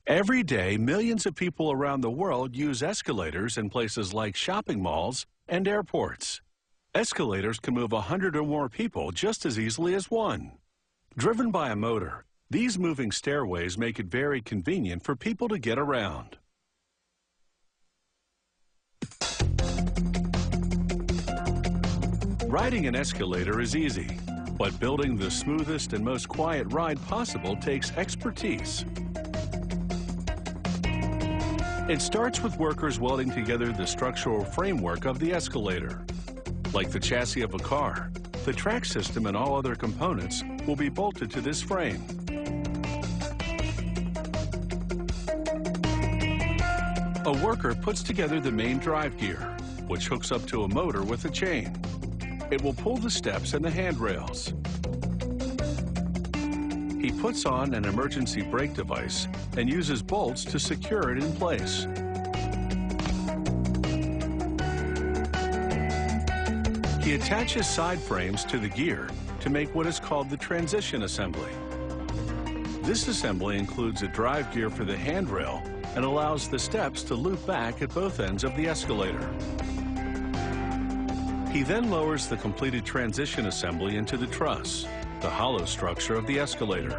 Every day, millions of people around the world use escalators in places like shopping malls and airports. Escalators can move 100 or more people just as easily as one. Driven by a motor, these moving stairways make it very convenient for people to get around. Riding an escalator is easy, but building the smoothest and most quiet ride possible takes expertise. It starts with workers welding together the structural framework of the escalator. Like the chassis of a car, the track system and all other components will be bolted to this frame. A worker puts together the main drive gear, which hooks up to a motor with a chain. It will pull the steps and the handrails. He puts on an emergency brake device and uses bolts to secure it in place. He attaches side frames to the gear to make what is called the transition assembly. This assembly includes a drive gear for the handrail and allows the steps to loop back at both ends of the escalator. He then lowers the completed transition assembly into the truss, the hollow structure of the escalator.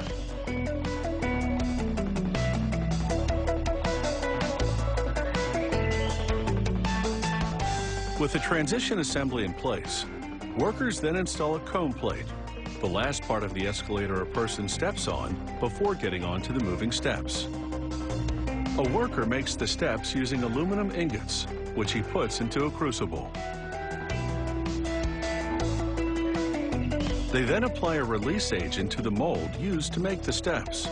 With the transition assembly in place, workers then install a cone plate, the last part of the escalator a person steps on before getting onto the moving steps. A worker makes the steps using aluminum ingots, which he puts into a crucible. They then apply a release agent to the mold used to make the steps.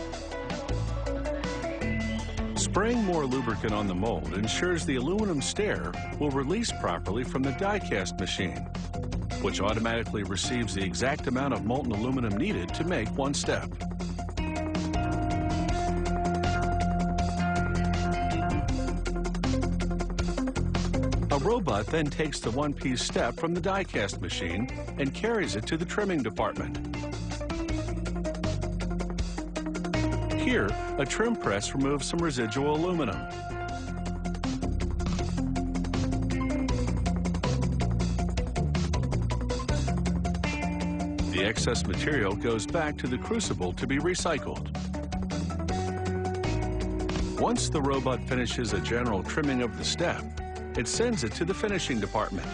Spraying more lubricant on the mold ensures the aluminum stair will release properly from the die-cast machine, which automatically receives the exact amount of molten aluminum needed to make one step. A robot then takes the one-piece step from the die-cast machine and carries it to the trimming department. Here, a trim press removes some residual aluminum. The excess material goes back to the crucible to be recycled. Once the robot finishes a general trimming of the step, it sends it to the finishing department.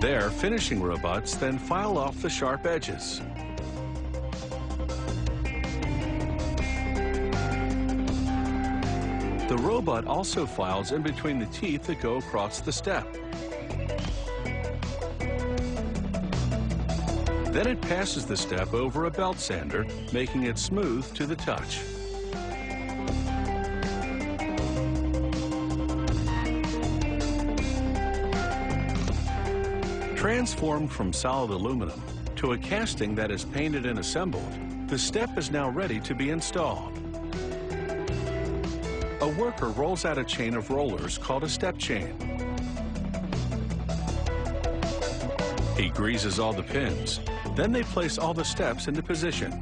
There, finishing robots then file off the sharp edges. The robot also files in between the teeth that go across the step. Then it passes the step over a belt sander, making it smooth to the touch. Transformed from solid aluminum to a casting that is painted and assembled, the step is now ready to be installed. A worker rolls out a chain of rollers called a step chain. He greases all the pins. Then they place all the steps into position.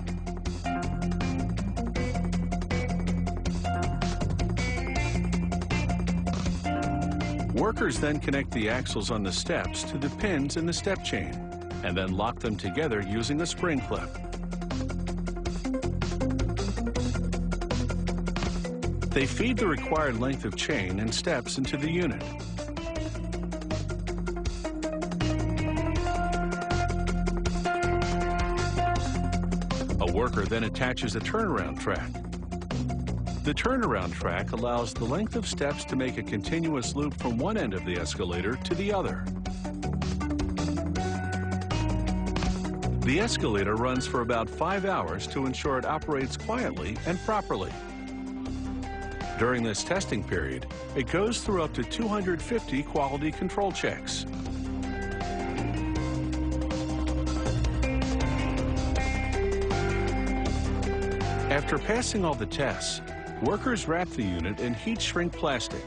Workers then connect the axles on the steps to the pins in the step chain, and then lock them together using a spring clip. They feed the required length of chain and steps into the unit. A worker then attaches a turnaround track. The turnaround track allows the length of steps to make a continuous loop from one end of the escalator to the other. The escalator runs for about 5 hours to ensure it operates quietly and properly. During this testing period, it goes through up to 250 quality control checks. After passing all the tests, workers wrap the unit in heat shrink plastic.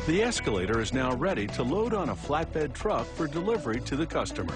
The escalator is now ready to load on a flatbed truck for delivery to the customer.